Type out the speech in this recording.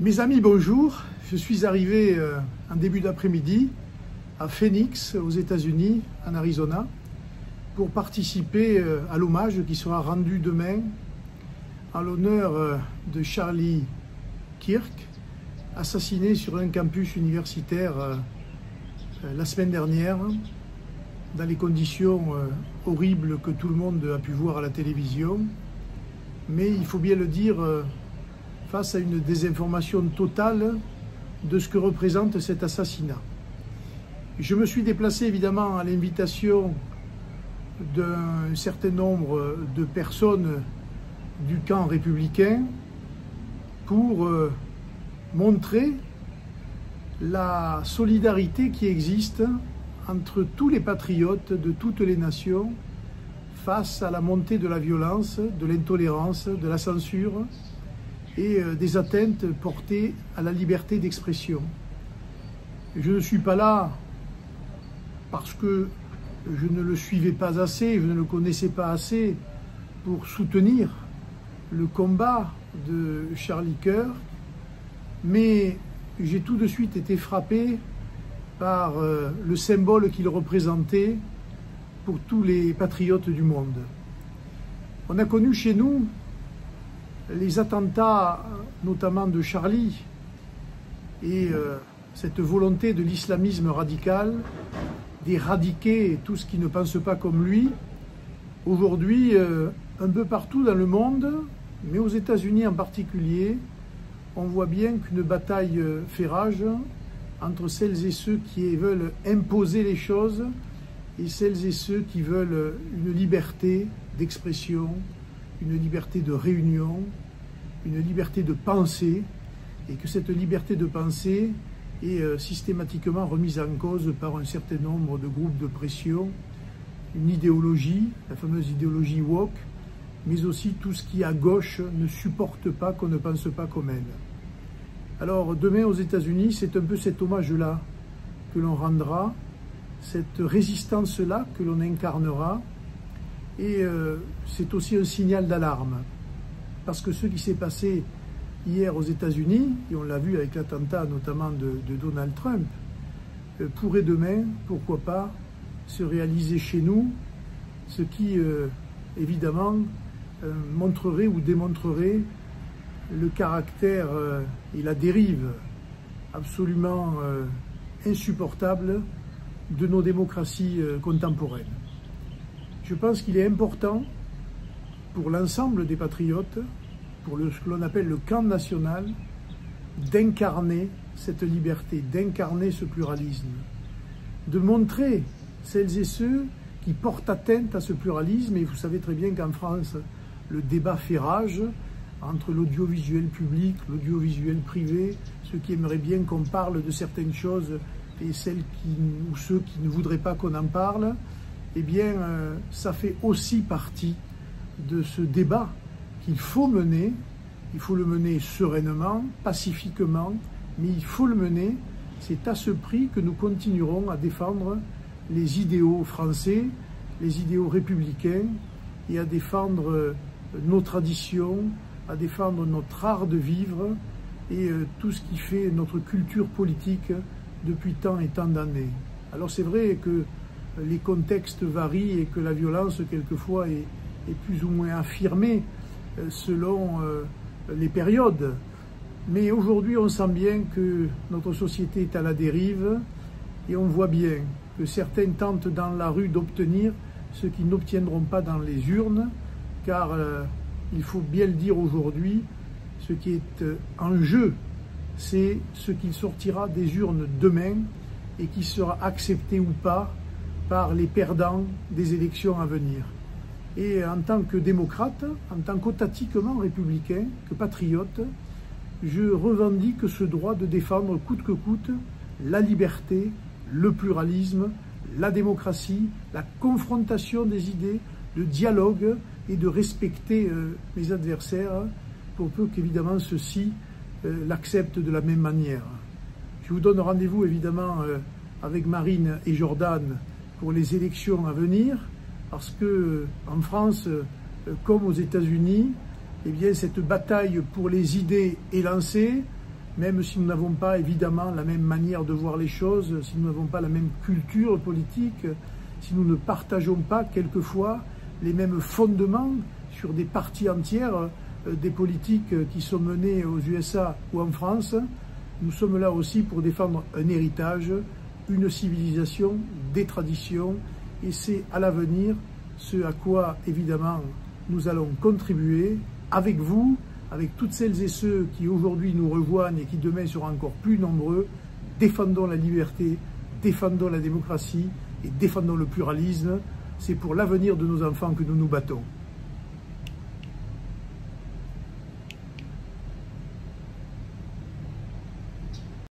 Mes amis, bonjour. Je suis arrivé en début d'après-midi à Phoenix, aux États-Unis, en Arizona, pour participer à l'hommage qui sera rendu demain en l'honneur de Charlie Kirk, assassiné sur un campus universitaire la semaine dernière, dans les conditions horribles que tout le monde a pu voir à la télévision. Mais il faut bien le dire, face à une désinformation totale de ce que représente cet assassinat. Je me suis déplacé évidemment à l'invitation d'un certain nombre de personnes du camp républicain pour montrer la solidarité qui existe entre tous les patriotes de toutes les nations face à la montée de la violence, de l'intolérance, de la censure et des atteintes portées à la liberté d'expression. Je ne suis pas là parce que je ne le suivais pas assez, je ne le connaissais pas assez pour soutenir le combat de Charlie Kirk, mais j'ai tout de suite été frappé par le symbole qu'il représentait pour tous les patriotes du monde. On a connu chez nous les attentats, notamment de Charlie, et cette volonté de l'islamisme radical d'éradiquer tout ce qui ne pense pas comme lui. Aujourd'hui, un peu partout dans le monde, mais aux États-Unis en particulier, on voit bien qu'une bataille fait rage entre celles et ceux qui veulent imposer les choses et celles et ceux qui veulent une liberté d'expression, une liberté de réunion, une liberté de penser, et que cette liberté de penser est systématiquement remise en cause par un certain nombre de groupes de pression, une idéologie, la fameuse idéologie woke, mais aussi tout ce qui à gauche ne supporte pas qu'on ne pense pas comme elle. Alors demain aux États-Unis, c'est un peu cet hommage-là que l'on rendra, cette résistance-là que l'on incarnera, et c'est aussi un signal d'alarme, parce que ce qui s'est passé hier aux États-Unis, et on l'a vu avec l'attentat notamment de Donald Trump, pourrait demain, pourquoi pas, se réaliser chez nous, ce qui évidemment montrerait ou démontrerait le caractère et la dérive absolument insupportable de nos démocraties contemporaines. Je pense qu'il est important pour l'ensemble des patriotes, pour ce que l'on appelle le camp national, d'incarner cette liberté, d'incarner ce pluralisme, de montrer celles et ceux qui portent atteinte à ce pluralisme. Et vous savez très bien qu'en France, le débat fait rage entre l'audiovisuel public, l'audiovisuel privé, ceux qui aimeraient bien qu'on parle de certaines choses et ou ceux qui ne voudraient pas qu'on en parle. Eh bien, ça fait aussi partie de ce débat qu'il faut mener. Il faut le mener sereinement, pacifiquement, mais il faut le mener. C'est à ce prix que nous continuerons à défendre les idéaux français, les idéaux républicains, et à défendre nos traditions, à défendre notre art de vivre et tout ce qui fait notre culture politique depuis tant et tant d'années. Alors c'est vrai que les contextes varient et que la violence quelquefois est plus ou moins affirmée selon les périodes. Mais aujourd'hui on sent bien que notre société est à la dérive et on voit bien que certains tentent dans la rue d'obtenir ce qu'ils n'obtiendront pas dans les urnes, car il faut bien le dire aujourd'hui, ce qui est en jeu, c'est ce qui sortira des urnes demain et qui sera accepté ou pas par les perdants des élections à venir. Et en tant que démocrate, en tant qu'authentiquement républicain, que patriote, je revendique ce droit de défendre coûte que coûte la liberté, le pluralisme, la démocratie, la confrontation des idées, le dialogue, et de respecter mes adversaires pour peu qu'évidemment ceux-ci l'acceptent de la même manière. Je vous donne rendez-vous évidemment avec Marine et Jordan pour les élections à venir, parce que en France, comme aux États-Unis, eh bien, cette bataille pour les idées est lancée, même si nous n'avons pas évidemment la même manière de voir les choses, si nous n'avons pas la même culture politique, si nous ne partageons pas quelquefois les mêmes fondements sur des parties entières des politiques qui sont menées aux USA ou en France, nous sommes là aussi pour défendre un héritage, une civilisation, des traditions, et c'est à l'avenir ce à quoi évidemment nous allons contribuer avec vous, avec toutes celles et ceux qui aujourd'hui nous rejoignent et qui demain seront encore plus nombreux. Défendons la liberté, défendons la démocratie et défendons le pluralisme. C'est pour l'avenir de nos enfants que nous nous battons.